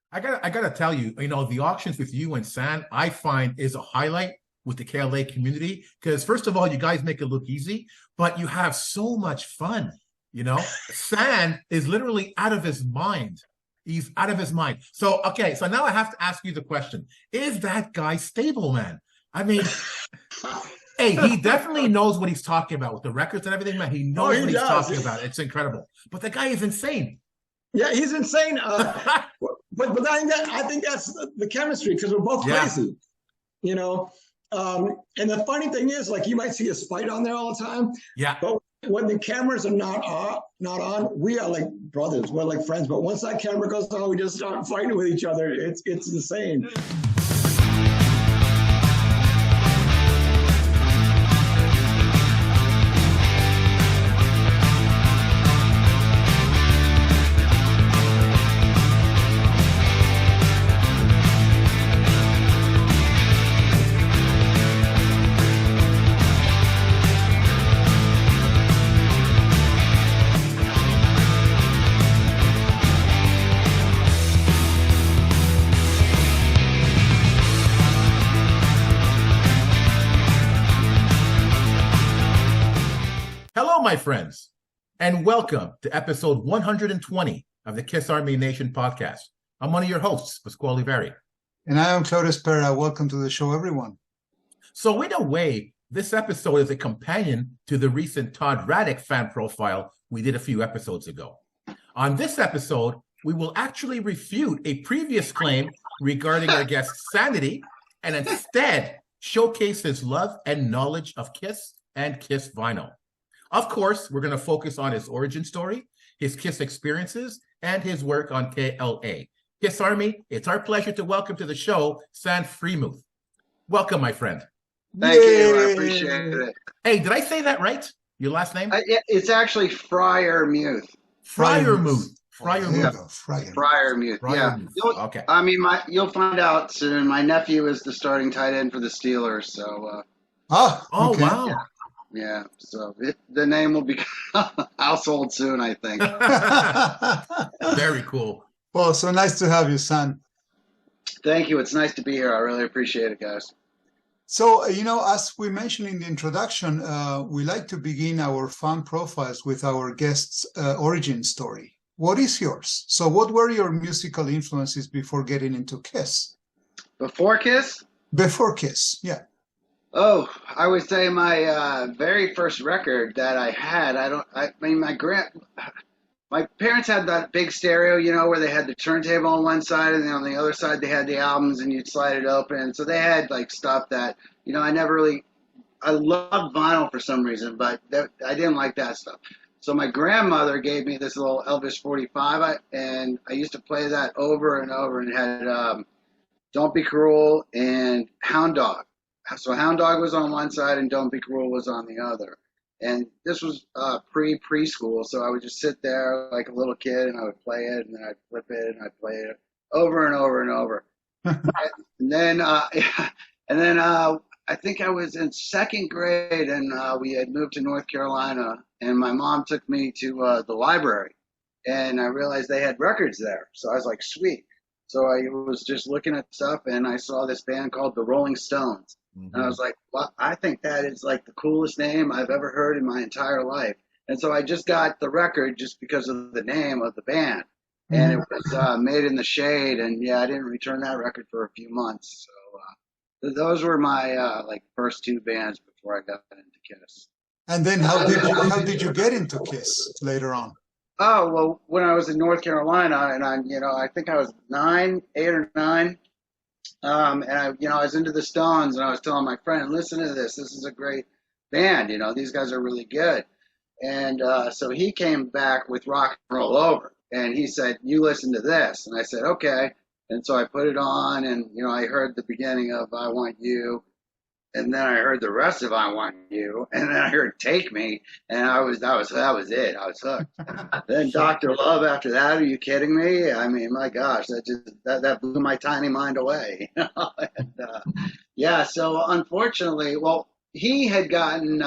I gotta tell you, the auctions with you and San, I find is a highlight with the KLA community because first of all, you guys make it look easy, but you have so much fun. San is literally out of his mind. He's out of his mind. So okay, so now I have to ask you the question: is that guy stable, man? I mean, hey, he definitely knows what he's talking about with the records and everything, man. He Oh, knows he what he's does. talking about. It's incredible. But the guy is insane. Yeah, he's insane. But I think that's the chemistry because we're both Yeah. crazy, you know. And the funny thing is, like, you might see a fight on there all the time, Yeah. but when the cameras are not on, we are like brothers. We're like friends. But once that camera goes on, we just start fighting with each other. It's insane. Hello, my friends, and welcome to episode 120 of the Kiss Army Nation podcast. I'm one of your hosts, Pasquale Veri. And I am Claudius Pera. Welcome to the show, everyone. So in a way, this episode is a companion to the recent Todd Radict Fan Profile we did a few episodes ago. On this episode, we will actually refute a previous claim regarding our guest's sanity and instead showcase his love and knowledge of Kiss and Kiss vinyl. Of course, we're going to focus on his origin story, his Kiss experiences, and his work on KLA. Kiss Army, it's our pleasure to welcome to the show, San Freiermuth. Welcome, my friend. Thank you. I appreciate it. Hey, did I say that right? Your last name? Yeah, it's actually Freiermuth. Freiermuth. Freiermuth. Yeah. Okay. I mean, you'll find out soon. My nephew is the starting tight end for the Steelers, so. Oh, okay. wow. Yeah. So the name will become household soon, I think. Very cool. Well, so nice to have you, San. Thank you. It's nice to be here. I really appreciate it, guys. So, as we mentioned in the introduction, we like to begin our fan profiles with our guest's origin story. What is yours? So what were your musical influences before getting into Kiss? Before Kiss? Before Kiss, yeah. Oh, I would say my very first record that I had, my parents had that big stereo, where they had the turntable on one side and then on the other side they had the albums and you'd slide it open. So they had like stuff that, I loved vinyl for some reason, but I didn't like that stuff. So my grandmother gave me this little Elvis 45 and I used to play that over and over and it had Don't Be Cruel and Hound Dog. So Hound Dog was on one side and Don't Be Cruel was on the other. And this was preschool, so I would just sit there like a little kid and I would play it and then I'd flip it and I'd play it over and over and over. and then I think I was in second grade and we had moved to North Carolina and my mom took me to the library and I realized they had records there. So I was like, sweet. So I was just looking at stuff and I saw this band called the Rolling Stones. Mm-hmm. And I was like, well, I think that is like the coolest name I've ever heard in my entire life. And so I just got the record just because of the name of the band. And it was Made in the Shade. And yeah, I didn't return that record for a few months. So those were my first two bands before I got into Kiss. And then how did you get into Kiss later on? Oh, well, when I was in North Carolina and I think I was 8 or 9. And I was into the Stones and I was telling my friend, listen to this. This is a great band. These guys are really good. And so he came back with Rock and Roll Over and he said, you listen to this. And I said, okay. And so I put it on and, I heard the beginning of I Want You. And then I heard the rest of I Want You. And then I heard Take Me. And that was it. I was hooked. Then Dr. Love after that. Are you kidding me? I mean, my gosh, that blew my tiny mind away. And, so unfortunately, well, he had gotten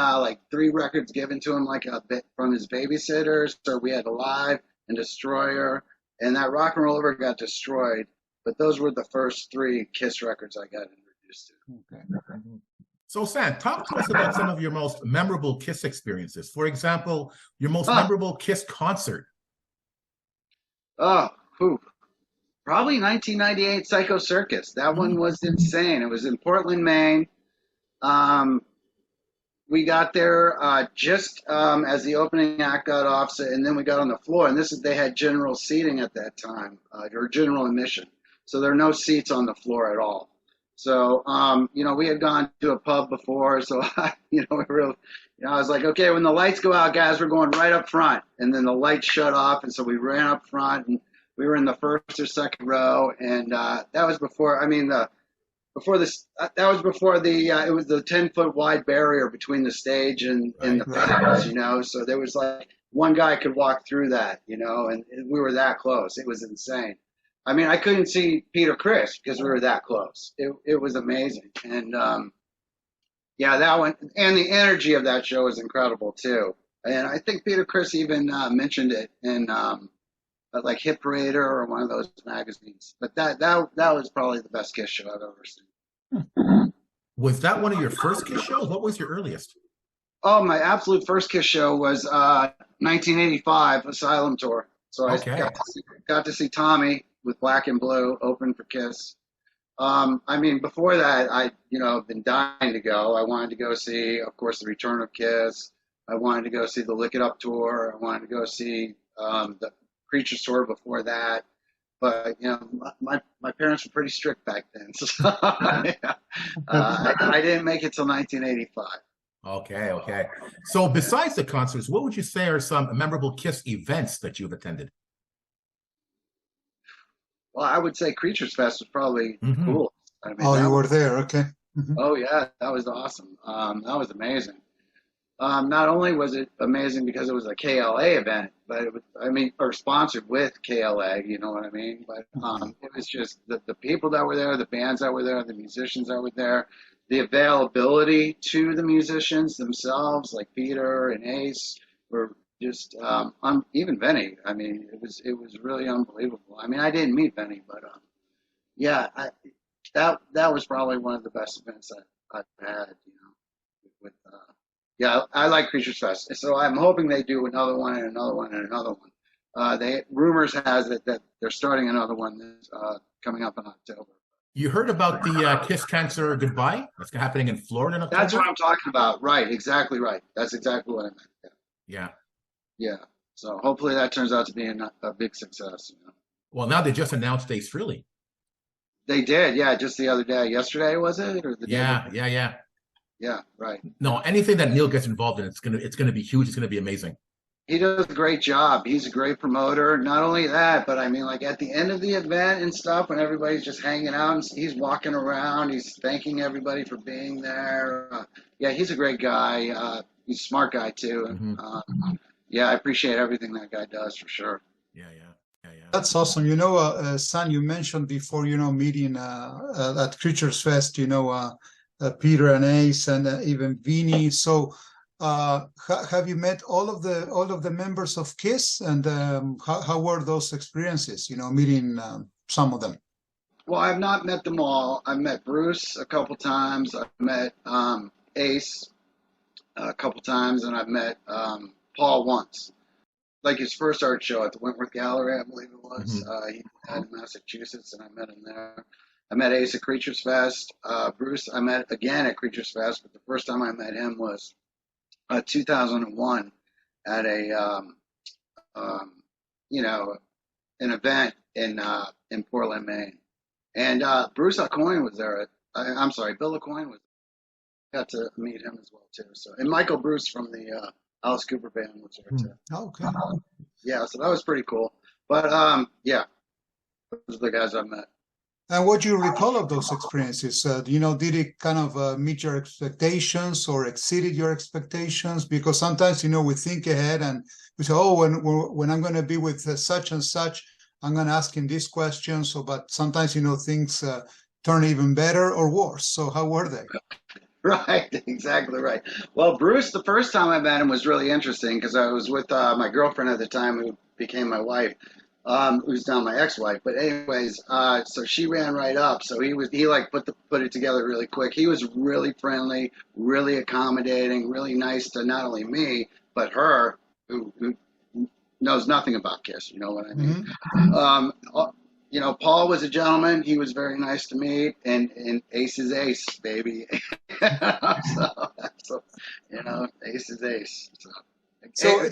3 records given to him like a bit from his babysitter. So we had Alive and Destroyer. And that Rock and Roll Over got destroyed. But those were the first 3 Kiss records I got introduced to. Okay. So, Sam, talk to us about some of your most memorable Kiss experiences. For example, your most Huh. memorable Kiss concert. Oh, whew. Probably 1998 Psycho Circus. That one was insane. It was in Portland, Maine. We got there just as the opening act got off, and then we got on the floor. And they had general seating at that time, or general admission. So there are no seats on the floor at all. So, we had gone to a pub before, so, I was like, okay, when the lights go out, guys, we're going right up front. And then the lights shut off, and so we ran up front, and we were in the first or second row, and that was before, it was the 10-foot wide barrier between the stage and the fans, so there was like one guy could walk through that, and we were that close. It was insane. I mean, I couldn't see Peter Criss because we were that close. It was amazing. And, that one, and the energy of that show was incredible too. And I think Peter Criss even mentioned it in like Hit Parader or one of those magazines. But that was probably the best Kiss show I've ever seen. Was that one of your first Kiss shows? What was your earliest? Oh, my absolute first Kiss show was 1985 Asylum Tour. So I got to see Tommy with Black and Blue open for Kiss. Before that, I've been dying to go. I wanted to go see, of course, the Return of Kiss. I wanted to go see the Lick It Up tour. I wanted to go see the Creatures tour before that. But, my parents were pretty strict back then. So I didn't make it till 1985. Okay. So besides the concerts, what would you say are some memorable Kiss events that you've attended? Well, I would say Creatures Fest was probably cool. You were there, okay. Oh, yeah, that was awesome. That was amazing. Not only was it amazing because it was a KLA event, but it was, or sponsored with KLA, you know what I mean? But it was just the people that were there, the bands that were there, the musicians that were there, the availability to the musicians themselves, like Peter and Ace, were just even Benny. It was really unbelievable. I didn't meet Benny, but that was probably one of the best events I've had. I like Creatures Fest, so I'm hoping they do another one and another one and another one. Rumors has it that they're starting another one coming up in October. You heard about the Kiss Cancer Goodbye? That's happening in Florida in October? That's what I'm talking about. Right, exactly right. That's exactly what I meant. Yeah. So hopefully that turns out to be a big success. Well, now they just announced Ace Frehley. They did, just the other day. Yesterday, was it? Or the day before? Yeah, right. No, anything that Neil gets involved in, it's gonna be huge. It's gonna be amazing. He does a great job. He's a great promoter. Not only that, but like at the end of the event and stuff, when everybody's just hanging out, and he's walking around, he's thanking everybody for being there. He's a great guy. He's a smart guy too. I appreciate everything that guy does for sure. Yeah. That's awesome. San, you mentioned before, meeting at Creatures Fest, Peter and Ace and even Vinny. So have you met all of the members of Kiss, and how were those experiences, meeting some of them? Well, I've not met them all. I've met Bruce a couple times. I've met Ace a couple times, and I've met Paul once. Like his first art show at the Wentworth Gallery, I believe it was. He had in Massachusetts, and I met him there. I met Ace at Creatures Fest. Bruce, I met again at Creatures Fest, but the first time I met him was 2001 at an event in Portland, Maine. And Bruce Aucoin was there. Bill Aucoin was there. I got to meet him as well too. So, and Michael Bruce from the Alice Cooper band was there too. Okay. So that was pretty cool. But those are the guys I met. And what do you recall of those experiences? Did it kind of meet your expectations or exceeded your expectations? Because sometimes, we think ahead and we say, when I'm going to be with such and such, I'm going to ask him this question. So, but sometimes, things turn even better or worse. So how were they? Right, exactly right. Well, Bruce, the first time I met him was really interesting because I was with my girlfriend at the time who became my wife. who's now my ex-wife. But anyways, so she ran right up. So he like put it together really quick. He was really friendly, really accommodating, really nice to not only me but her, who knows nothing about Kiss. You know what I mean? Paul was a gentleman. He was very nice to me, and Ace is Ace, baby. so Ace is Ace. So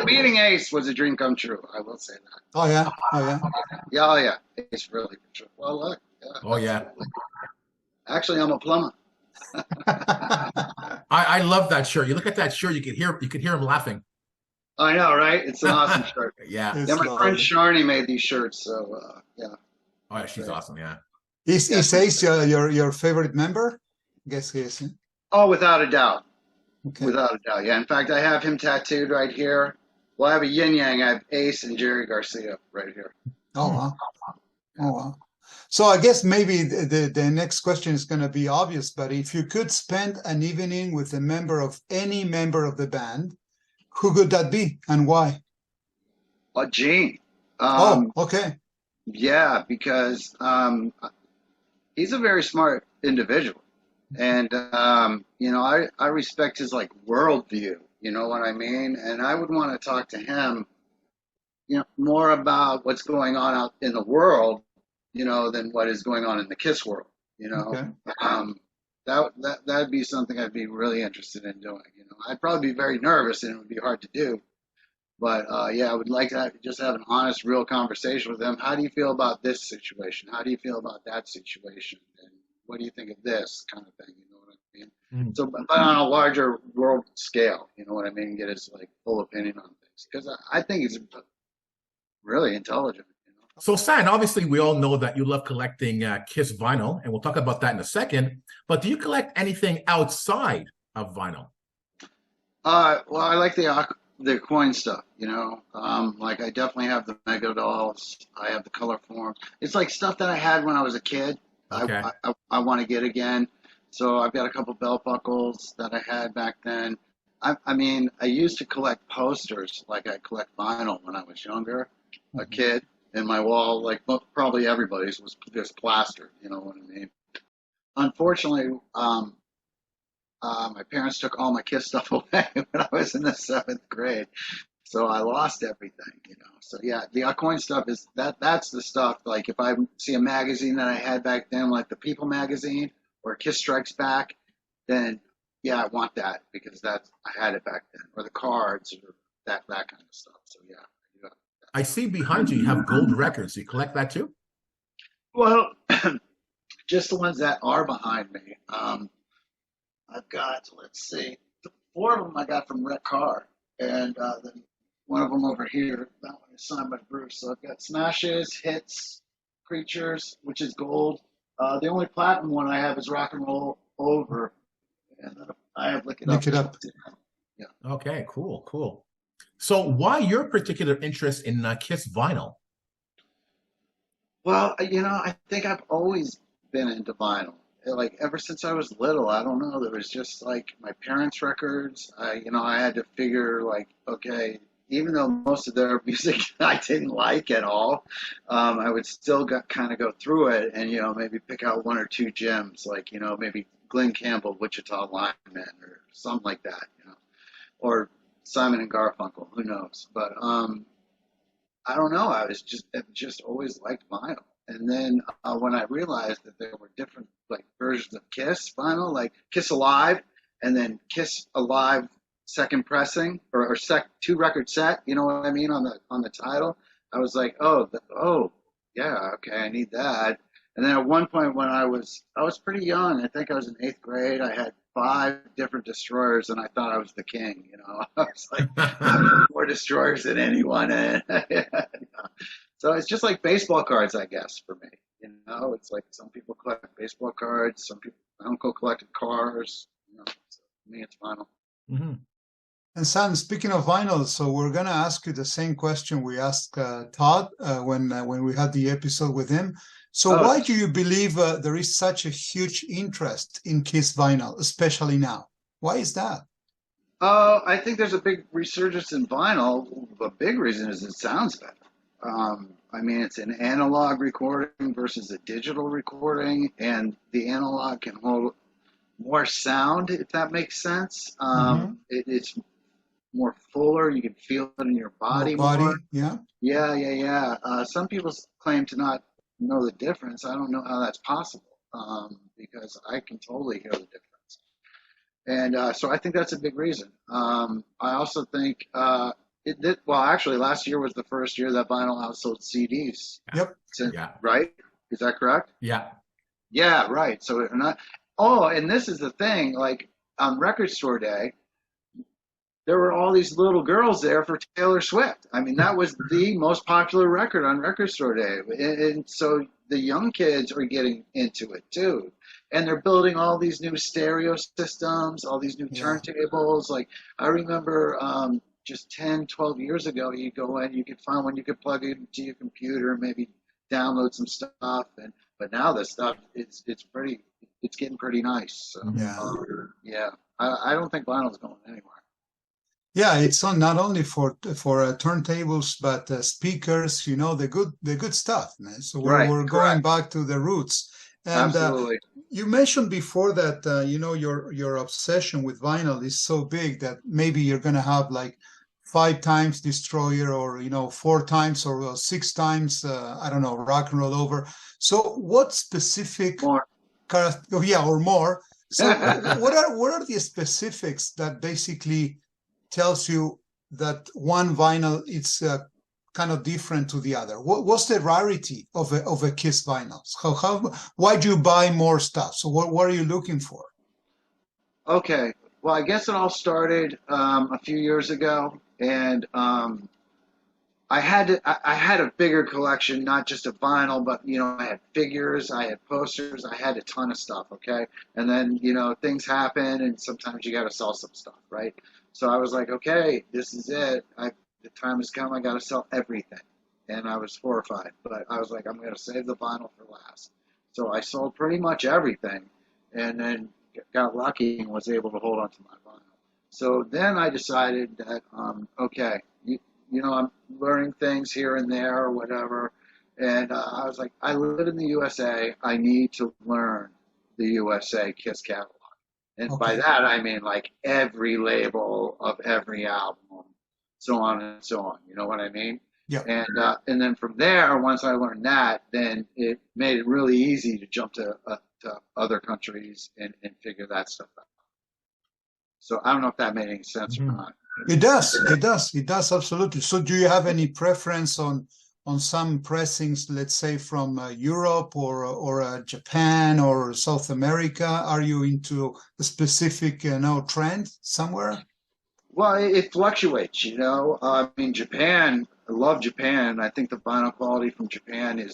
meeting Ace was a dream come true. I will say that. Oh yeah, oh yeah, yeah. Ace really for sure. Well, look. Yeah, oh yeah. Actually, I'm a plumber. I love that shirt. You look at that shirt, you could hear him laughing. I know, right? It's an awesome shirt. Yeah. It's Yeah, my friend Sharni made these shirts, so yeah. Oh yeah, she's awesome. Yeah. Is Ace your favorite member? I guess he is. Oh, without a doubt. Okay. Without a doubt, yeah. In fact, I have him tattooed right here. Well, I have a yin yang. I have Ace and Jerry Garcia right here. Oh wow. Oh wow. So I guess maybe the next question is going to be obvious, but if you could spend an evening with any member of the band, who could that be and why? Gene. Okay. Yeah, because he's a very smart individual. And, I respect his like worldview, you know what I mean? And I would want to talk to him, more about what's going on out in the world, than what is going on in the Kiss world, Okay. That'd be something I'd be really interested in doing. I'd probably be very nervous and it would be hard to do. But I would like to just have an honest, real conversation with them. How do you feel about this situation? How do you feel about that situation? And what do you think of this kind of thing? You know what I mean? Mm-hmm. So, but on a larger world scale, you know what I mean? Get his like full opinion on things because I think he's really intelligent. So, San, obviously, we all know that you love collecting Kiss vinyl, and we'll talk about that in a second. But do you collect anything outside of vinyl? Well, I like the coin stuff, like I definitely have the Mega Dolls. I have the color forms. It's like stuff that I had when I was a kid. Okay. I want to get again. So I've got a couple belt buckles that I had back then. I mean, I used to collect posters like I collect vinyl when I was younger, a kid. And my wall, like probably everybody's, was just plastered. You know what I mean? Unfortunately, my parents took all my Kiss stuff away when I was in the 7th grade, so I lost everything. So yeah, the coin stuff is that's the stuff. Like if I see a magazine that I had back then, like the People magazine or Kiss Strikes Back, then yeah, I want that because I had it back then, or the cards or that kind of stuff. So yeah. I see behind you have gold records. You collect that too? Well, just the ones that are behind me. I've got, let's see, 4 of them I got from Rec Car, and then one of them over here, that one is signed by Bruce. So I've got Smashes, Hits, Creatures, which is gold. The only platinum one I have is Rock and Roll Over, and then I have Lick It Up. Yeah. Okay, cool. So why your particular interest in Kiss vinyl? Well, I think I've always been into vinyl. Like ever since I was little, I don't know. There was just like my parents' records. I had to figure like, okay, even though most of their music I didn't like at all, I would still kind of go through it and maybe pick out 1 or 2 gems, like maybe Glenn Campbell, Wichita Lineman, or something like that, or Simon and Garfunkel, who knows? But I don't know. I just always liked vinyl. And then when I realized that there were different like versions of Kiss vinyl, like Kiss Alive, and then Kiss Alive second pressing or 2 record set, you know what I mean, on the title, I was like, oh yeah, okay, I need that. And then at one point when I was pretty young, I think I was in 8th grade, I had 5 different destroyers, and I thought I was the king. I was like, I have more destroyers than anyone. So it's just like baseball cards, I guess, for me. It's like some people collect baseball cards, some people, my uncle collected cars. So for me, it's vinyl. Mm-hmm. And Sam, speaking of vinyl, so we're going to ask you the same question we asked Todd when we had the episode with him. So why do you believe there is such a huge interest in Kiss vinyl, especially now? Why is that? I think there's a big resurgence in vinyl. The big reason is it sounds better. I mean, it's an analog recording versus a digital recording, and the analog can hold more sound, if that makes sense. It's more fuller. You can feel it in your More body body, more. yeah. Yeah. Some people claim to not know the difference. I don't know how that's possible, because I can totally hear the difference. And so I think that's a big reason. I also think it did, well, actually, last year was the first year that vinyl outsold CDs. Yep. Yeah. Right? Is that correct? Yeah. Yeah, right. So, and this is the thing, like on Record Store Day, there were all these little girls there for Taylor Swift. I mean, that was the most popular record on Record Store Day. And so the young kids are getting into it too. And they're building all these new stereo systems, all these new turntables. Like, I remember just 10, 12 years ago, you go in, you could find one you could plug into your computer, maybe download some stuff. But now this stuff, it's getting pretty nice. So, I don't think vinyl's going anywhere. Yeah, it's not only for turntables, but speakers. The good stuff, man. So we're going back to the roots. And absolutely. You mentioned before that your obsession with vinyl is so big that maybe you're gonna have like 5 times Destroyer, or 4 times or 6 times I don't know, Rock and Roll Over. So what specific more? Or more. So what are the specifics that basically tells you that one vinyl is kind of different to the other? What's the rarity of a Kiss vinyl? Why do you buy more stuff? So what are you looking for? Okay, well, I guess it all started a few years ago, and I had a bigger collection, not just of vinyl, but I had figures, I had posters, I had a ton of stuff. Okay, and then things happen, and sometimes you got to sell some stuff, right? So I was like, okay, this is it. The time has come. I got to sell everything. And I was horrified. But I was like, I'm going to save the vinyl for last. So I sold pretty much everything, and then got lucky and was able to hold on to my vinyl. So then I decided that, okay, I'm learning things here and there or whatever. And I was like, I live in the USA. I need to learn the USA Kiss catalog. And by that, I mean like every label of every album, so on and so on. You know what I mean? Yeah. And then from there, once I learned that, then it made it really easy to jump to other countries and figure that stuff out. So I don't know if that made any sense or not. It does, absolutely. So do you have any preference on some pressings, let's say from Europe or Japan or South America? Are you into a specific trend somewhere? Well, it fluctuates, I mean, Japan, I love Japan. I think the vinyl quality from Japan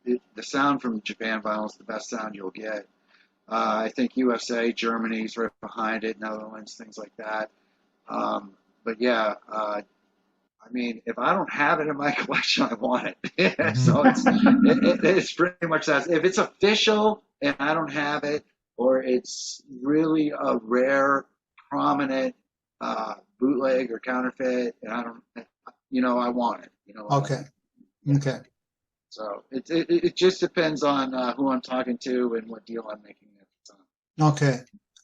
the sound from Japan vinyl is the best sound you'll get. I think USA, Germany's right behind it, Netherlands, things like that. But yeah, I mean, if I don't have it in my collection, I want it. So it's pretty much that. If it's official and I don't have it, or it's really a rare, prominent bootleg or counterfeit, and I don't, I want it. Okay. Okay. So it just depends on who I'm talking to and what deal I'm making at the time. Okay.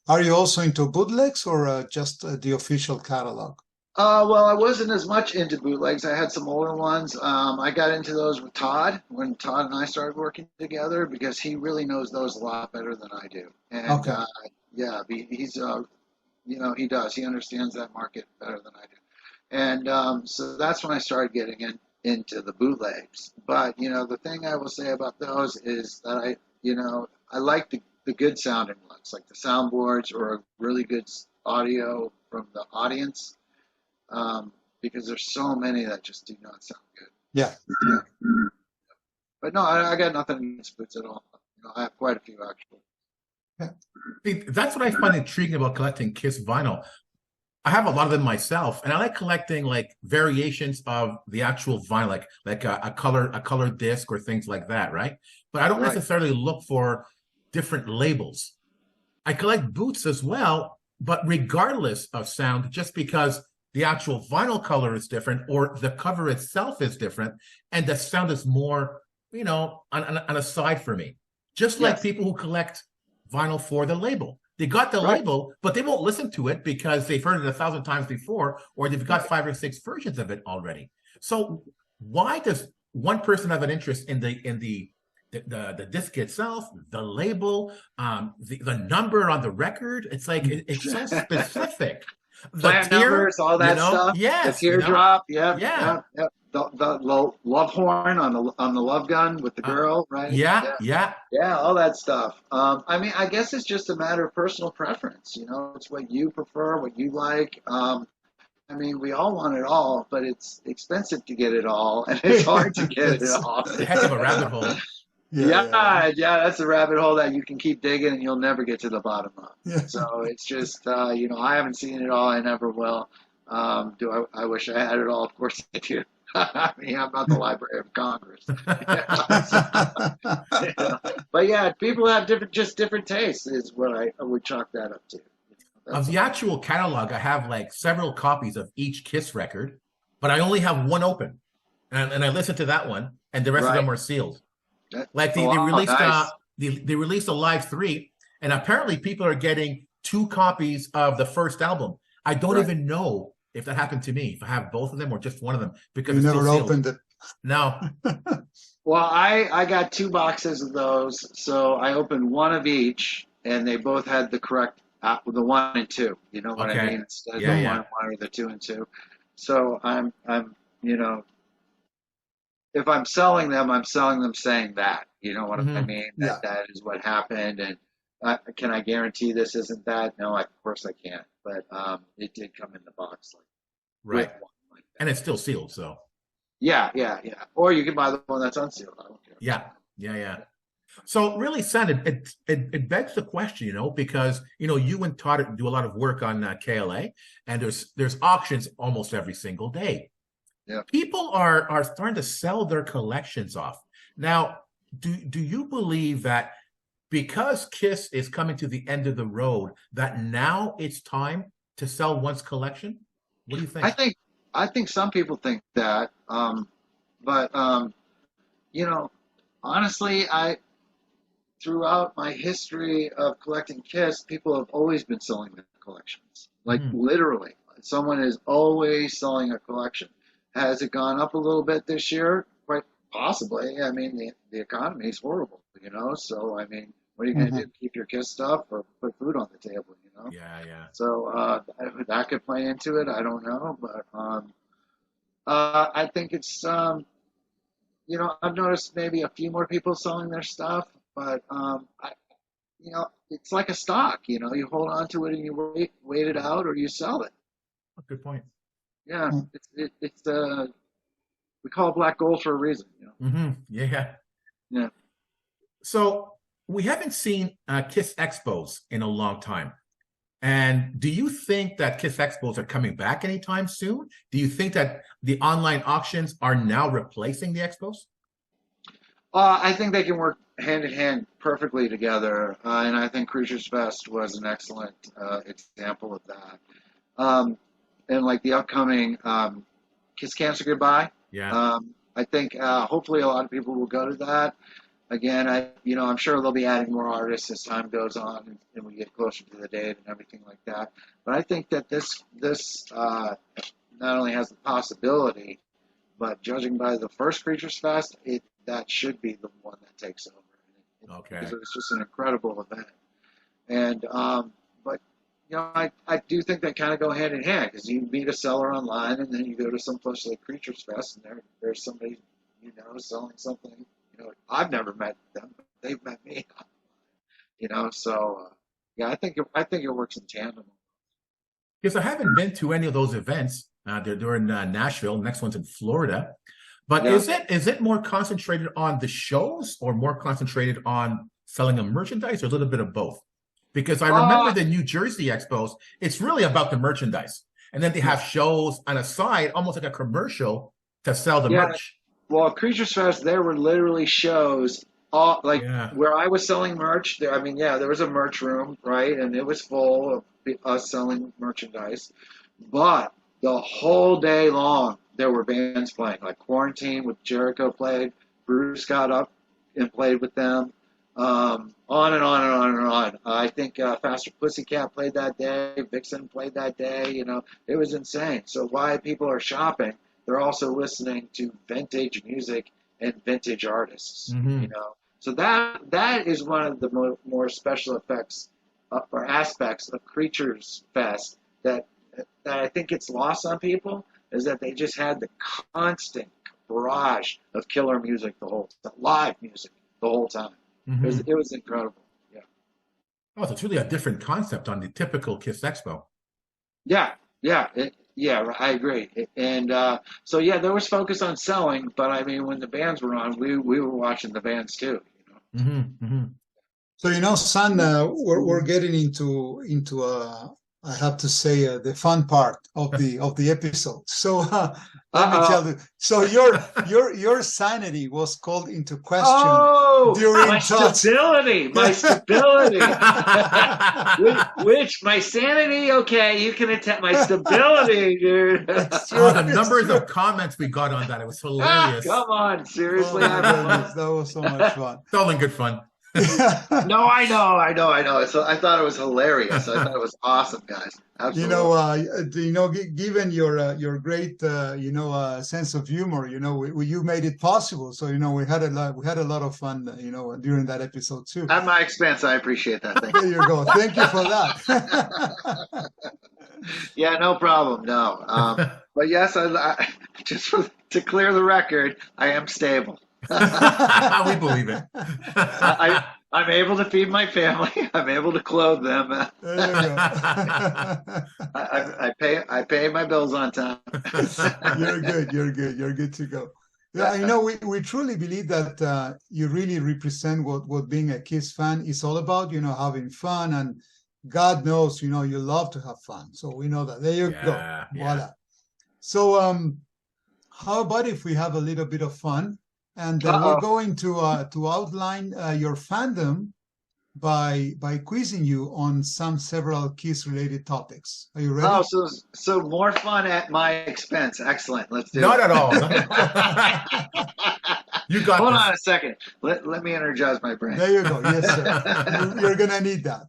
Are you also into bootlegs or just the official catalog? Well, I wasn't as much into bootlegs. I had some older ones. I got into those with Todd when Todd and I started working together, because he really knows those a lot better than I do. And he's he does. He understands that market better than I do. And so that's when I started getting into the bootlegs. But the thing I will say about those is that I like the good sounding ones, like the soundboards or a really good audio from the audience. Because there's so many that just do not sound good. Yeah. But no, I got nothing against boots at all. I have quite a few actually. Yeah. See, that's what I find intriguing about collecting Kiss vinyl. I have a lot of them myself, and I like collecting like variations of the actual vinyl, like a color disc or things like that, right? But I don't necessarily look for different labels. I collect boots as well, but regardless of sound, just because the actual vinyl color is different, or the cover itself is different, and the sound is more, on a side for me. Just like people who collect vinyl for the label. They got the label, but they won't listen to it because they've heard it 1,000 times before, or they've got 5 or 6 versions of it already. So why does one person have an interest in the disc itself, the label, the number on the record? It's like it's so specific. Plant numbers, all that stuff. Yes, the teardrop. Yeah. The love horn on the love gun with the girl, right? Yeah, all that stuff. I mean, I guess it's just a matter of personal preference. It's what you prefer, what you like. I mean, we all want it all, but it's expensive to get it all, and it's hard to get it all. It's a heck of a rabbit hole. Yeah, that's a rabbit hole that you can keep digging and you'll never get to the bottom of. Yeah. So it's just, I haven't seen it all. I never will. I wish I had it all? Of course I do. I mean, I'm not the Library of Congress. But yeah, people have different tastes is what I would chalk that up to. Of the actual catalog, I have like several copies of each Kiss record, but I only have one open. And I listened to that one, and the rest of them are sealed. Like they released nice. They released a live 3, and apparently people are getting 2 copies of the first album. I don't even know if that happened to me, if I have both of them or just one of them, because you it's never still sealed. opened it. No. Well, I got 2 boxes of those, so I opened one of each, and they both had the correct, the 1 and 2. You know what I mean? Instead of the 1 and 1 or the 2 and 2. So I'm if I'm selling them saying that. You know what I mean? That is what happened, and can I guarantee this isn't that? No, of course I can't. But it did come in the box, Right. With one like that. And it's still sealed, so. Yeah. Or you can buy the one that's unsealed. I don't care. Yeah. So really, San, it begs the question, because you and Todd do a lot of work on KLA, and there's auctions almost every single day. Yeah. People are starting to sell their collections off. Now, do you believe that because Kiss is coming to the end of the road, that now it's time to sell one's collection? What do you think? I think some people think that, but honestly, throughout my history of collecting Kiss, people have always been selling their collections. Like literally, someone is always selling a collection. Has it gone up a little bit this year? Quite possibly. I mean, the economy is horrible, So, I mean, what are you going to do? Keep your Kiss stuff or put food on the table, Yeah. So that could play into it. I don't know. But I think it's, I've noticed maybe a few more people selling their stuff. But, it's like a stock. You hold on to it and you wait it out or you sell it. Good point. Yeah, it's we call it black gold for a reason. Yeah. Yeah. So we haven't seen Kiss Expos in a long time. And do you think that Kiss Expos are coming back anytime soon? Do you think that the online auctions are now replacing the Expos? I think they can work hand in hand perfectly together, and I think Creatures Fest was an excellent example of that. And like the upcoming Kiss Cancer Goodbye. Yeah. I think hopefully a lot of people will go to that. Again, I'm sure they'll be adding more artists as time goes on and we get closer to the date and everything like that. But I think that this not only has the possibility, but judging by the first Creatures Fest, that should be the one that takes over. Okay. Because it's just an incredible event. And but I do think they kind of go hand in hand because you meet a seller online and then you go to some place like Creatures Fest and there's somebody selling something. I've never met them, but they've met me. So I think it works in tandem. Because I haven't been to any of those events. They're in Nashville. Next one's in Florida. But is it more concentrated on the shows or more concentrated on selling a merchandise, or a little bit of both? Because I remember the New Jersey Expos, it's really about the merchandise. And then they have shows on a side, almost like a commercial, to sell the merch. Well, Creatures Fest, there were literally shows, where I was selling merch. There was a merch room, right? And it was full of us selling merchandise. But the whole day long, there were bands playing. Like Quarantine with Jericho played. Bruce got up and played with them. On and on and on and on. I think Faster Pussycat played that day. Vixen played that day. You know, it was insane. So while people are shopping, they're also listening to vintage music and vintage artists. Mm-hmm. You know, so that is one of the more special effects or aspects of Creatures Fest that I think gets lost on people, is that they just had the constant barrage of killer music the whole time, live music the whole time. Mm-hmm. It was incredible. Yeah. Oh, so it's really a different concept on the typical Kiss Expo. Yeah. I agree. And so yeah, there was focus on selling, but I mean, when the bands were on, we were watching the bands too. You know. Mm-hmm. Mm-hmm. So, you know, San, we're getting into I have to say the fun part of the episode. So let me tell you. So your sanity was called into question during my stability, my stability. which my sanity? Okay, you can attend my stability, dude. Oh, the numbers of comments we got on that, it was hilarious. Come on, seriously. Oh, that was so much fun. It's all in good fun. No, I know. So I thought it was hilarious. I thought it was awesome, guys. Absolutely. Given your great sense of humor, you made it possible. So we had a lot of fun, during that episode too. At my expense, I appreciate that. Thank There you go. Thank you for that. Yeah, no problem. No, but yes, I just to clear the record, I am stable. We believe it. I'm able to feed my family. I'm able to clothe them. There you go. I pay my bills on time. You're good. You're good to go. Yeah, we truly believe that you really represent what being a Kiss fan is all about. Having fun, and God knows, you love to have fun. So we know that. There you go. Yeah. Voila. So how about if we have a little bit of fun? And we're going to outline your fandom by quizzing you on several Kiss-related topics. Are you ready? Oh, so more fun at my expense. Excellent. Let's do Not it. at all. You got Hold this. on a second. Let me energize my brain. There you go. Yes, sir. You're gonna need that.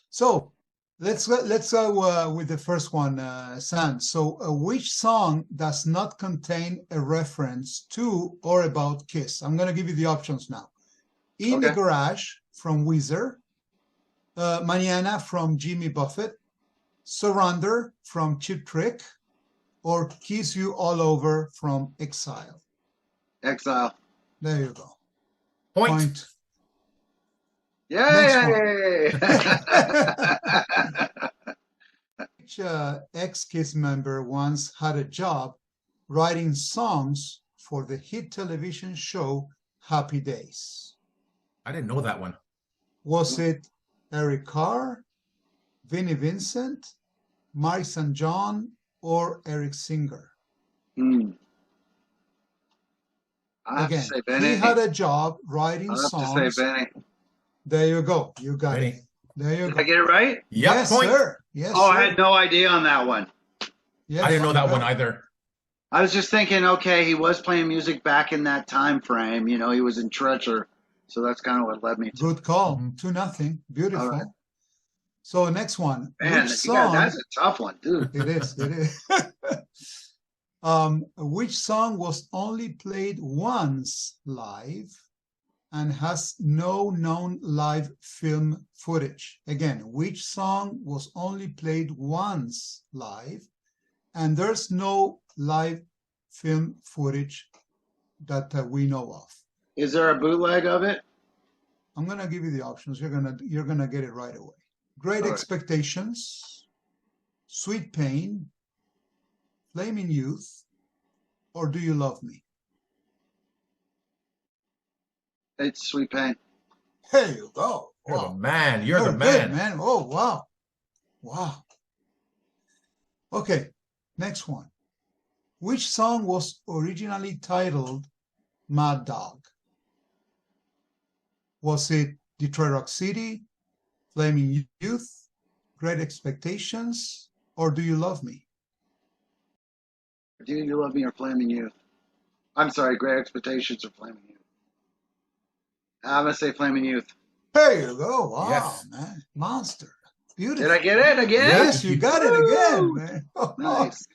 So let's go with the first one, San. So which song does not contain a reference to or about Kiss? I'm going to give you the options now. In the Garage from Weezer, Mañana from Jimmy Buffett, Surrender from Cheap Trick, or Kiss You All Over from Exile. Exile. There you go. Point. Yay! Which ex-Kiss member once had a job writing songs for the hit television show Happy Days? I didn't know that one. Was it Eric Carr, Vinnie Vincent, Mark St. John, or Eric Singer? I have to Again, say Benny. he had a job writing I have songs. to say Benny. There you go. You got Benny. it. There you Did go. I get it right? Yep, Yes, point. sir. Yes, Oh, sir. I had no idea on that one. Yes, I didn't know that you one got it. either. I was just thinking, okay, he was playing music back in that time frame. He was in Treasure. So that's kind of what led me to. Good call. Mhm. 2-0. Beautiful. All right. So next one. Man, Which song? that's a tough one, dude. It is. It is. Which song was only played once live and has no known live film footage? Again, which song was only played once live and there's no live film footage that we know of? Is there a bootleg of it? I'm gonna give you the options. You're gonna get it right away. Great All right. Expectations, Sweet Pain, Flaming Youth, or Do You Love Me? It's Sweet Pain. There you go. You're the Wow. man. You're the Good, man. man. Oh, wow. Wow. Okay, next one. Which song was originally titled Mad Dog? Was it Detroit Rock City, Flaming Youth, Great Expectations, or Do You Love Me? Do You Love Me or Flaming Youth? I'm sorry, Great Expectations or Flaming Youth? I'm going to say Flaming Youth. There you go. Wow, Yes. man. Monster. Beautiful. Did I get it again? Yes, you got it again, man. Nice.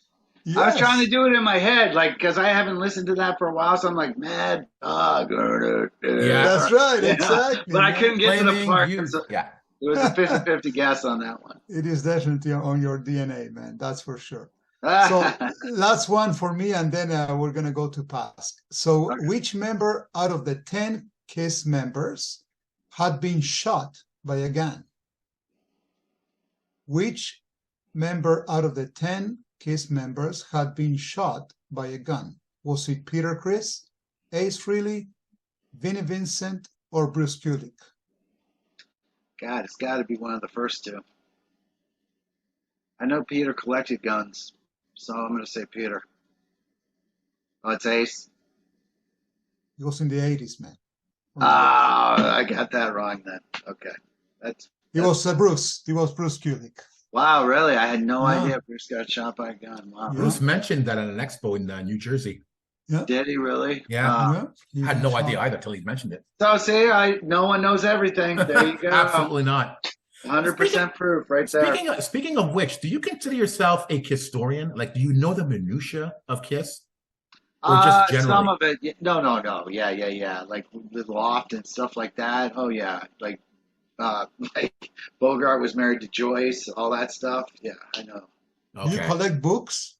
Yes. I was trying to do it in my head, like, because I haven't listened to that for a while, so I'm like, Mad Dog. Yeah. That's right, Yeah. exactly. But I man. couldn't get to the Flaming part. Youth. So Yeah. it was a 50-50 guess on that one. It is definitely on your DNA, man. That's for sure. So last one for me, and then we're going to go to Pask. So Okay. which member out of the 10 KISS members had been shot by a gun? Which member out of the 10 KISS members had been shot by a gun? Was it Peter Criss, Ace Frehley, Vinnie Vincent, or Bruce Kulick? God, it's got to be one of the first two. I know Peter collected guns, so I'm going to say Peter. Oh, it's Ace. It was in the 80s, man. Oh, I got that wrong then. Okay. It was Bruce. It was Bruce Kulick. Wow, really? I had no Yeah. idea Bruce got shot by a gun. Wow. Yeah. Bruce mentioned that at an expo in New Jersey. Did he really? Yeah. He I had was no idea shot. either till he mentioned it. So see, no one knows everything. There you go. Absolutely not. 100% proof right there. Speaking of which, do you consider yourself a Kisstorian? Like, do you know the minutia of Kiss? Or just generally? Some of it. No. Yeah. Like the loft and stuff like that. Oh yeah. Like Bogart was married to Joyce, all that stuff. Yeah, I know. Do you collect books?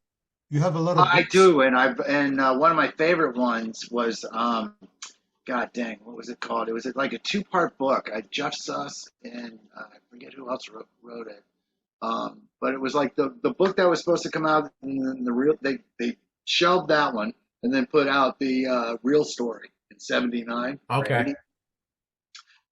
You have a lot of books? I do, and one of my favorite ones was God dang, what was it called? It was like a 2-part book. Jeff Suss and I forget who else wrote it. But it was like the book that was supposed to come out, and then they shelved that one and then put out the real story in '79. Okay.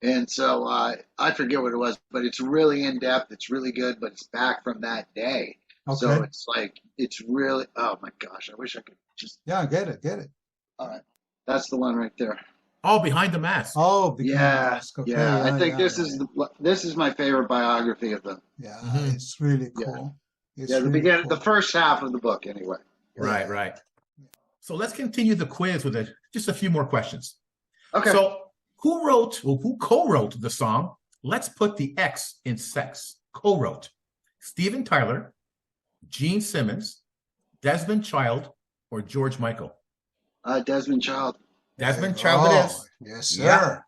And so I forget what it was, but it's really in depth. It's really good, but it's back from that day. Okay. So it's like, it's really, oh my gosh, I wish I could just. Yeah, get it. All right. That's the one right there. Oh, Behind the Mask. Oh, Yeah. okay. Yeah. I think this is my favorite biography of them. Yeah, Mhm. it's really cool. It's Yeah, the really beginning, cool. the first half of the book, anyway. Right. So let's continue the quiz with just a few more questions. Okay. So who co-wrote the song Let's Put the X in Sex? Co-wrote Steven Tyler, Gene Simmons, Desmond Child, or George Michael? Desmond Child. Desmond Child it is. Yes, sir. Yeah.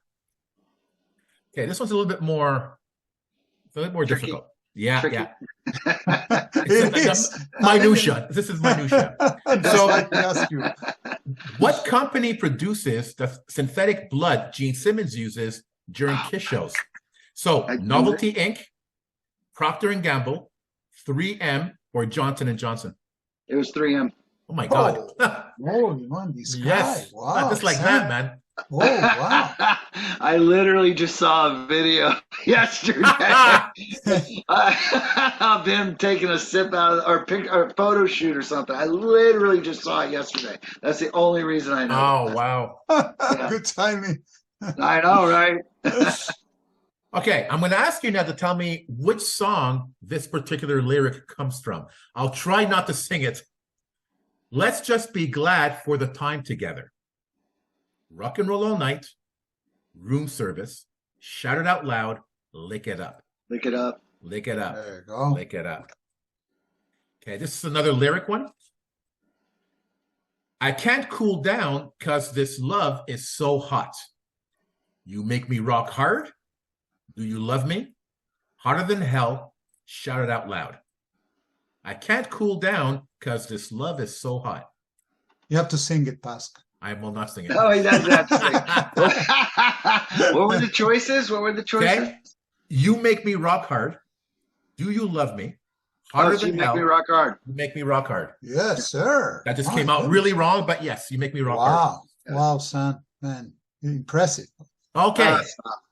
Okay, this one's a little bit more Tricky. difficult. Yeah, Tricky. yeah. It is. Minutia. This is minutia. That's So- why I asked you. What company produces the synthetic blood Gene Simmons uses during Kiss shows? So, I do Novelty Inc., Procter & Gamble, 3M, or Johnson & Johnson? It was 3M. Oh, my God. Holy man, this guy. Yes. Wow. Just like Sam. that, man. Oh, wow. I literally just saw a video yesterday of him taking a sip out of, or a photo shoot or something. I literally just saw it yesterday. That's the only reason I know. Oh, wow. Good timing. I know, right? Okay, I'm going to ask you now to tell me which song this particular lyric comes from. I'll try not to sing it. Let's just be glad for the time together. Rock and roll all night, room service, shout it out loud, lick it up. Look it up. Lick it up. There you go. Lick it up. Okay, this is another lyric one. I can't cool down because this love is so hot. You make me rock hard. Do you love me? Hotter than hell. Shout it out loud. I can't cool down because this love is so hot. You have to sing it, Pask. I will not sing it. Oh, he does have to sing. What were the choices? Okay. You make me rock hard. Do you love me? Hotter So you than make hell. me rock hard. You make me rock hard. Yes, sir. That just My came out goodness. really wrong, but yes, you make me rock hard. Wow. Wow, son. Man, impressive. Okay. Stop.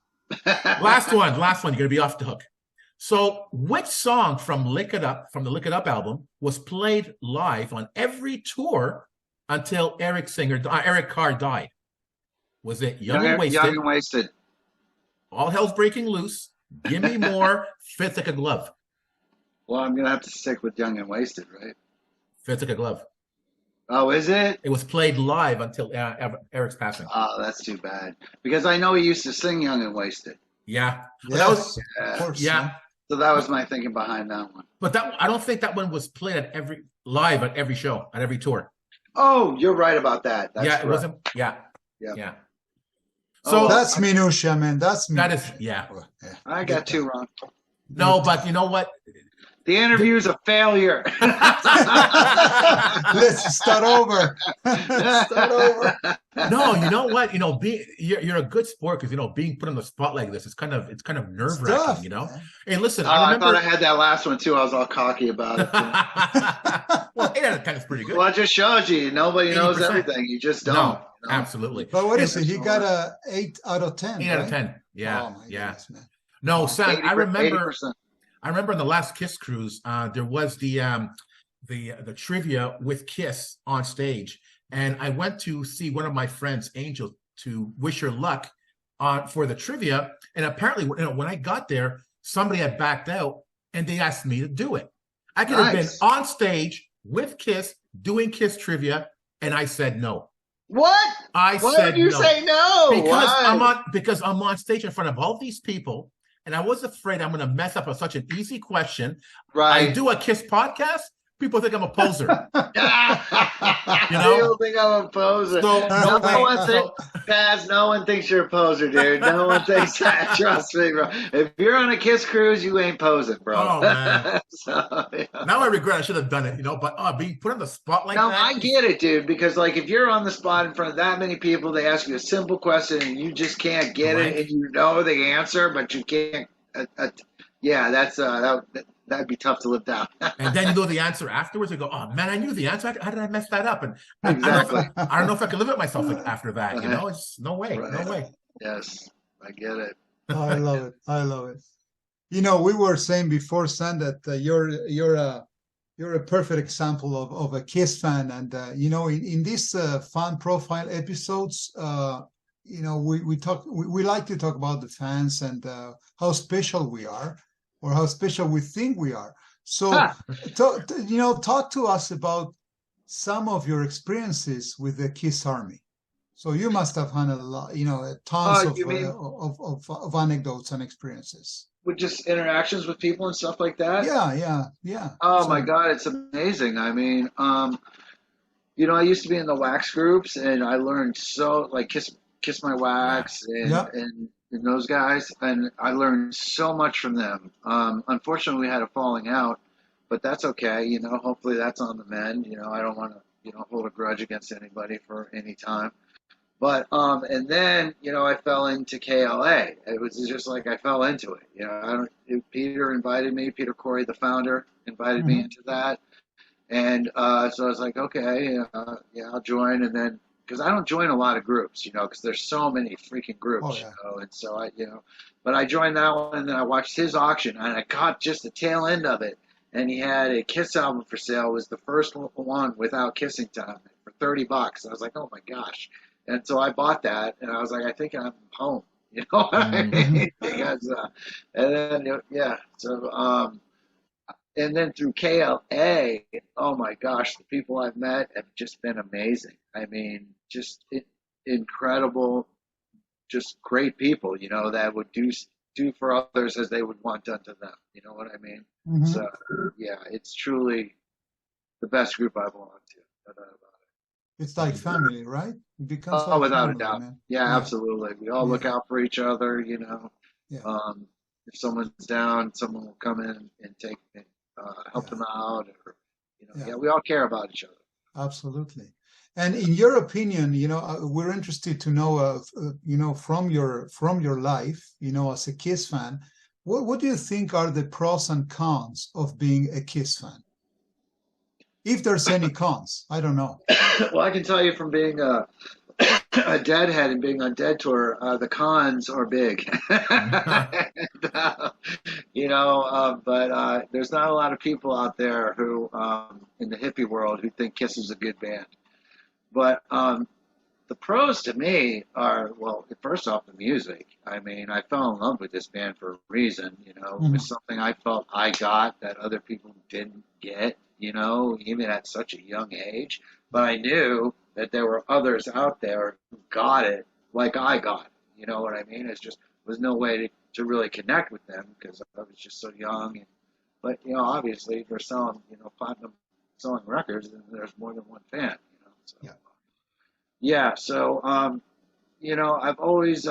Last one. You're going to be off the hook. So which song from the Lick It Up album was played live on every tour until Eric Carr died? Was it Young and Wasted, Young and Wasted. All Hell's Breaking Loose, Gimme More, Fits Like a Glove? Well, I'm going to have to stick with Young and Wasted, right? Fits Like a Glove. Oh, is it? It was played live until Eric's passing. Oh, that's too bad. Because I know he used to sing Young and Wasted. Yeah, but Yes, that was of course. yeah. So that was my thinking behind that one. But that I don't think that one was played at every show, at every tour. Oh, you're right about that. That's yeah, correct. it wasn't. Yeah, Yeah. yeah. Oh, So well, That's minutia, man. That's that minutia. is yeah. Yeah. I got two wrong. No, but you know what? The interview's a failure. Let's start over. Start over. No, you know what? You're a good sport because being put on the spot like this, it's kind of nerve Tough, wracking. man. Hey, listen, Oh, I I remember. thought I had that last one too. I was all cocky about it. Well, 8 out of 10 is pretty good. Well, it just shows you nobody knows 80%. everything. You just don't. No, absolutely. But what is And- it? He got a 8 out of 10. 8 out of right? 10. Yeah, Oh my yeah. goodness, man. No, Sam, I remember. 80%. I remember on the last Kiss cruise, there was the trivia with Kiss on stage, and I went to see one of my friends, Angel, to wish her luck for the trivia. And apparently, when I got there, somebody had backed out, and they asked me to do it. I could have been Nice. on stage with Kiss doing Kiss trivia, and I said no. What? I Why said did you no. say no? Because I'm on stage in front of all these people, and I was afraid I'm going to mess up on such an easy question. I Right. do a Kiss podcast. People think I'm a poser. You know? don't think I'm a poser. So no way. Paz, no one thinks you're a poser, dude. No one thinks that. Trust me, bro. If you're on a Kiss cruise, you ain't posing, bro. Oh, man. So, yeah. Now I regret I should have done it, but being put on the spot like No, that. I get it, dude, because like if you're on the spot in front of that many people, they ask you a simple question and you just can't get Right. it, and you know the answer, but you can't. Yeah, that'd be tough to live down. And then you know the answer afterwards. You go, oh man, I knew the answer. How did I mess that up? And Exactly. I don't know if I can live with myself like after that. It's no way, Right. no way. Yes, I get it. I love it. I love it. We were saying before, Sam, that you're a perfect example of a Kiss fan, and in these fan profile episodes, we like to talk about the fans and how special we are, or how special we think we are. So, talk to us about some of your experiences with the Kiss Army. So you must have had a lot, tons of anecdotes and experiences. With just interactions with people and stuff like that. Yeah. Oh So- my God, it's amazing. I mean, I used to be in the wax groups, and I learned Kiss My Wax and those guys, and I learned so much from them. Unfortunately, we had a falling out, but that's okay. Hopefully that's on the mend. I don't want to hold a grudge against anybody for any time. But and then I fell into KLA. It was just like I fell into it. Peter invited me. Peter Corey, the founder, invited me into that, and so I was like, okay, I'll join. And then because I don't join a lot of groups, because there's so many freaking groups, and so but I joined that one, and then I watched his auction, and I caught just the tail end of it. And he had a Kiss album for sale. It was the first one without Kissing Time for $30. I was like, oh my gosh. And so I bought that, and I was like, I think I'm home. You know what I mean? Because, and then, so, and then through KLA, oh my gosh, the people I've met have just been amazing. I mean, just incredible, just great people, that would do for others as they would want done to them. You know what I mean? Mhm. So, yeah, it's truly the best group I belong to. No doubt about it. It's like family, right? It becomes Oh, like without family, a doubt. man. Yeah, absolutely. We all look out for each other, Yeah. If someone's down, someone will come in and help them out. Or, we all care about each other. Absolutely. And in your opinion, we're interested to know, from your life, as a Kiss fan, what do you think are the pros and cons of being a Kiss fan? If there's any cons, I don't know. Well, I can tell you from being a Deadhead and being on Dead Tour, the cons are big. But there's not a lot of people out there who, in the hippie world, who think Kiss is a good band. But the pros to me are, well, first off, the music. I mean, I fell in love with this band for a reason. It was something I felt I got that other people didn't get. Even at such a young age. but I knew that there were others out there who got it like I got it. You know what I mean? It's just was no way to really connect with them because I was just so young. But obviously, if you're selling platinum selling records, and there's more than one fan. So Yeah. yeah. So I've always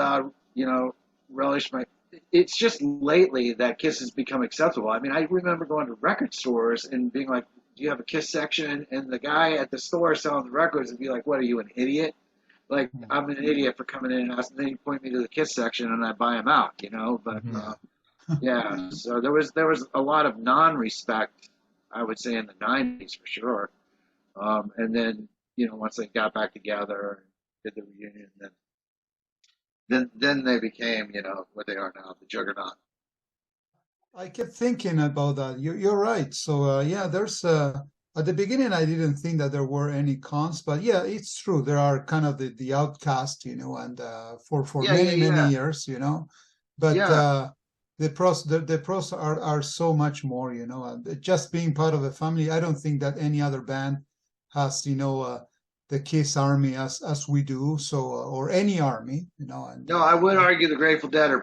relished my. It's just lately that Kiss has become acceptable. I mean, I remember going to record stores and being like, "Do you have a Kiss section?" And the guy at the store selling the records would be like, "What are you, an idiot? Like, I'm an idiot for coming in and asking." Then you point me to the Kiss section and I buy them out, But yeah, so there was a lot of non-respect, I would say, in the '90s for sure. And then once they got back together and did the reunion, then they became what they are now, the juggernaut. I kept thinking about that. You're right. So yeah, there's at the beginning I didn't think that there were any cons, but yeah, it's true. There are kind of the outcast, and for many years, but Yeah. the pros are so much more, and just being part of a family. I don't think that any other band has, the Kiss Army as we do. So or any army, And No, I would argue the Grateful Dead are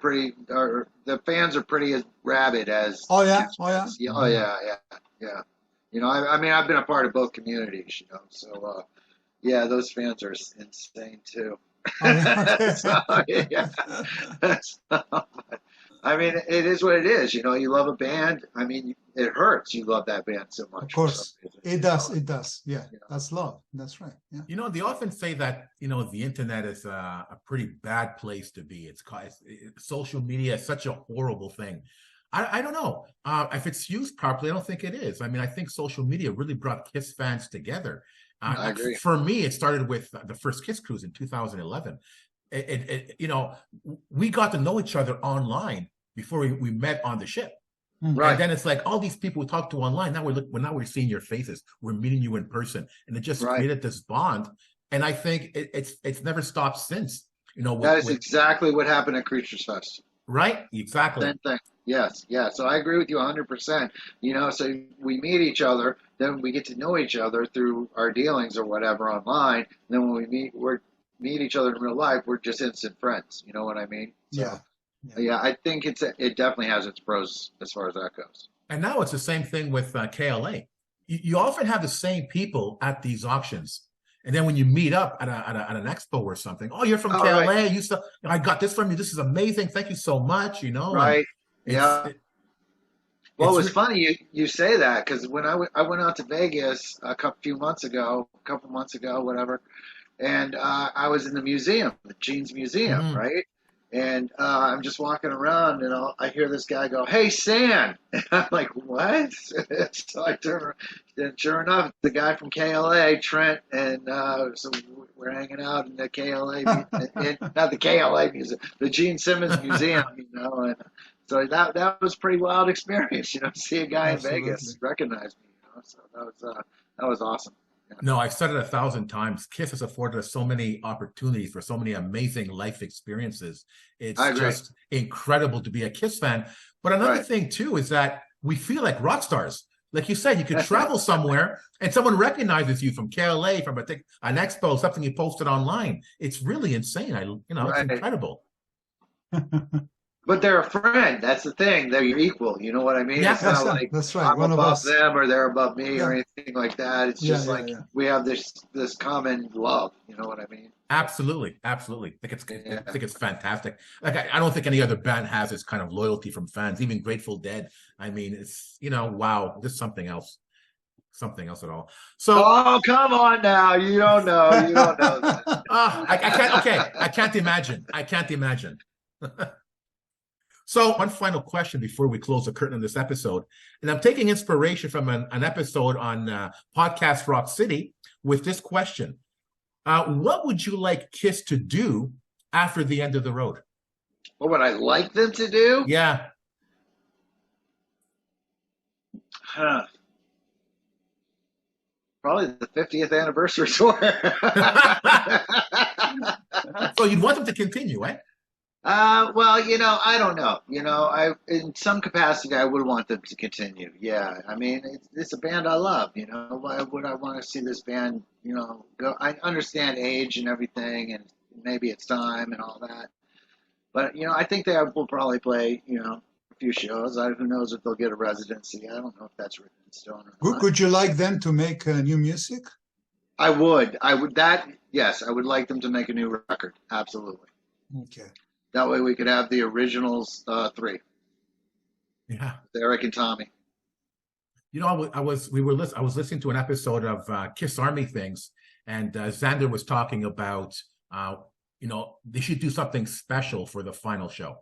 or the fans are pretty as rabid as. Oh yeah, Kiss oh yeah. fans. Yeah, oh yeah, yeah. I mean, I've been a part of both communities, so yeah, those fans are insane too. Oh, yeah. Okay. So, yeah. So, I mean, it is what it is. You love a band. I mean, it hurts. You love that band so much. Of course, it does. It does. Yeah, Yeah. that's love. That's right. Yeah. They often say that, the internet is a pretty bad place to be. Social media is such a horrible thing. I don't know. If it's used properly, I don't think it is. I mean, I think social media really brought Kiss fans together. I agree. For me, it started with the first Kiss cruise in 2011. We got to know each other online before we met on the ship. Right. And then it's like all these people we talk to online. Now we're seeing your faces. We're meeting you in person, and it just created this bond. And I think it's never stopped since. That is exactly what happened at Creatures Fest. Right? Exactly. Same thing. Yes, yeah. So I agree with you 100%. So we meet each other, then we get to know each other through our dealings or whatever online. And then when we meet each other in real life, we're just instant friends. You know what I mean? So, yeah. I think it definitely has its pros as far as that goes. And now it's the same thing with KLA. You often have the same people at these auctions. And then when you meet up at an expo or something, oh, you're from KLA. Right. I got this from you. This is amazing. Thank you so much. Right. Yeah. Well, it was funny you say that because when I went out to Vegas a couple months ago, whatever, and I was in the museum, the Jeans Museum, right? And I'm just walking around, and I hear this guy go, "Hey, San!" And I'm like, "What?" So I turn around, and sure enough, the guy from KLA, Trent, and so we're hanging out in the KLA, not the KLA museum, the Gene Simmons Museum, and so that was a pretty wild experience, see a guy Absolutely. in Vegas recognize me, so that was awesome. Yeah. No, I've said it 1,000 times. Kiss has afforded us so many opportunities for so many amazing life experiences. It's just incredible to be a Kiss fan. But another thing, too, is that we feel like rock stars. Like you said, you could travel somewhere and someone recognizes you from KLA, from an expo, something you posted online. It's really insane. It's incredible. But they're a friend. That's the thing. They're your equal. You know what I mean? Yeah, it's not like that's right. I'm One above of us. them or they're above me or anything like that. It's just we have this common love. You know what I mean? Absolutely. I think it's fantastic. Like I don't think any other band has this kind of loyalty from fans. Even Grateful Dead. I mean, it's wow, this is something else. Something else at all. So, oh, come on now. You don't know. That. I can't. Okay, I can't imagine. So one final question before we close the curtain on this episode. And I'm taking inspiration from an episode on Podcast Rock City with this question. What would you like Kiss to do after the end of the road? What would I like them to do? Yeah. Probably the 50th anniversary tour. So you'd want them to continue, right? Well, I don't know. In some capacity, I would want them to continue. Yeah, I mean, it's a band I love. Why would I want to see this band, go? I understand age and everything, and maybe it's time and all that. But I think they will probably play, a few shows. Who knows if they'll get a residency? I don't know if that's written in stone or not. Would you like them to make new music? I would. Yes, I would like them to make a new record. Absolutely. Okay. That way we could have the originals 3. Yeah. Eric and Tommy. I was listening to an episode of Kiss Army Things, and Xander was talking about they should do something special for the final show.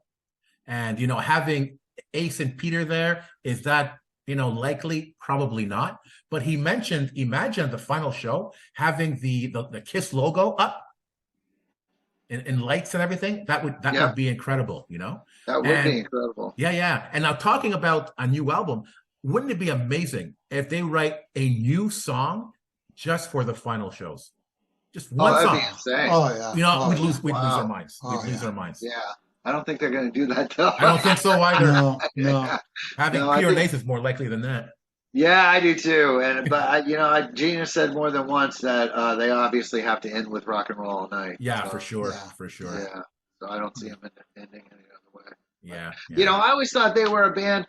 And having Ace and Peter there, is that likely? Probably not. But he mentioned, imagine the final show having the Kiss logo up in lights and everything. That would be incredible, That would be incredible. Yeah. And now, talking about a new album, wouldn't it be amazing if they write a new song just for the final shows? Just one song. That'd be insane. Oh yeah. We'd lose our minds. Oh, We'd lose our minds. Yeah. I don't think they're going to do that though. I don't think so either. No. Having Peter and Ace is more likely than that. Yeah, I do too. But Gina said more than once that they obviously have to end with Rock and Roll All Night. Yeah, so, for sure. Yeah. So I don't see them ending any other way. Yeah. I always thought they were a band.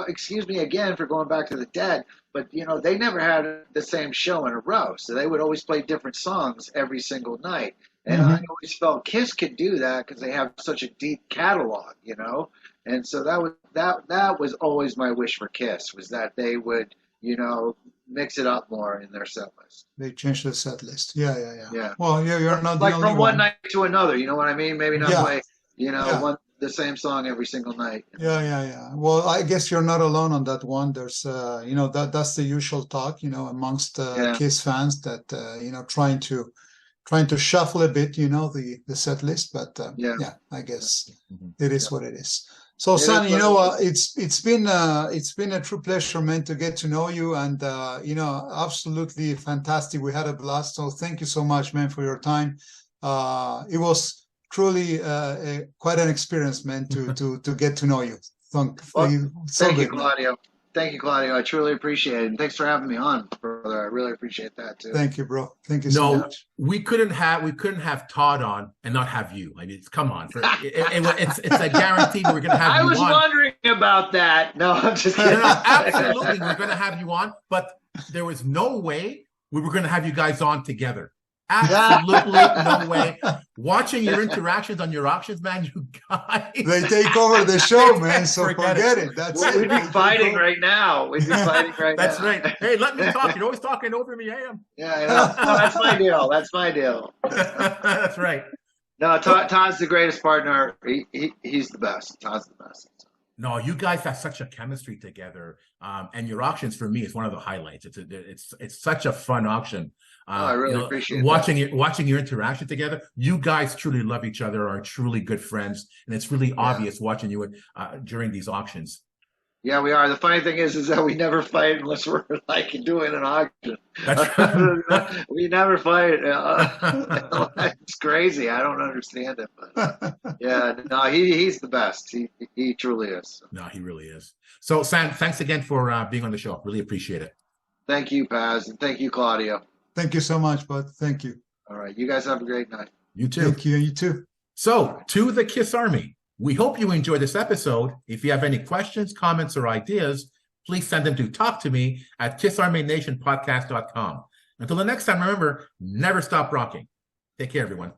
Excuse me again for going back to the Dead, but they never had the same show in a row, so they would always play different songs every single night. And I always felt Kiss could do that because they have such a deep catalog, And so that was always my wish for Kiss, was that they would, mix it up more in their set list. They changed the set list. Yeah. Yeah. Well, you're not like the only from one night to another. You know what I mean? Maybe not play, the same song every single night. Yeah. Well, I guess you're not alone on that one. There's, that's the usual talk, amongst Kiss fans that, trying to shuffle a bit, the set list. But I guess it is what it is. So, San, it's been a true pleasure, man, to get to know you, and absolutely fantastic. We had a blast. So, thank you so much, man, for your time. It was truly quite an experience, man, to get to know you. Thank you, Claudio. Thank you, Claudio. I truly appreciate it. And thanks for having me on, brother. I really appreciate that too. Thank you, bro. Thank you so much. We couldn't have Todd on and not have you. I mean, come on. It's a guarantee we're going to have you on. I was wondering about that. No, I'm just kidding. No, absolutely. We're going to have you on, but there was no way we were going to have you guys on together. Absolutely no way. Watching your interactions on your auctions, man, you guys. They take over the show, man, so forget it. That's it. We'd be fighting right now. That's right. Hey, let me talk. You're always talking over me, AM. Yeah, I know. No, that's my deal. That's right. No, Todd's the greatest partner. He's the best. Todd's the best. No, you guys have such a chemistry together, and your auctions for me is one of the highlights. It's such a fun auction. I really appreciate watching your interaction together. You guys truly love each other, are truly good friends, and it's really obvious watching you during these auctions. Yeah, we are. The funny thing is that we never fight unless we're like doing an auction. That's we never fight. It's crazy. I don't understand it. But he's the best. He truly is. No, he really is. So, Sam, thanks again for being on the show. Really appreciate it. Thank you, Paz, and thank you, Claudio. Thank you so much, bud. Thank you. All right. You guys have a great night. You too. Thank you. You too. So, to the Kiss Army, we hope you enjoyed this episode. If you have any questions, comments, or ideas, please send them to talktome@kissarmynationpodcast.com. Until the next time, remember, never stop rocking. Take care, everyone.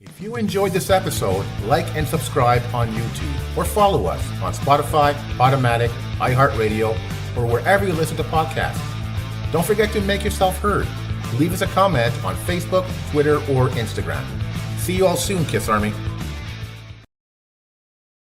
If you enjoyed this episode, like and subscribe on YouTube or follow us on Spotify, Automatic, iHeartRadio, or wherever you listen to podcasts. Don't forget to make yourself heard. Leave us a comment on Facebook, Twitter, or Instagram. See you all soon, Kiss Army.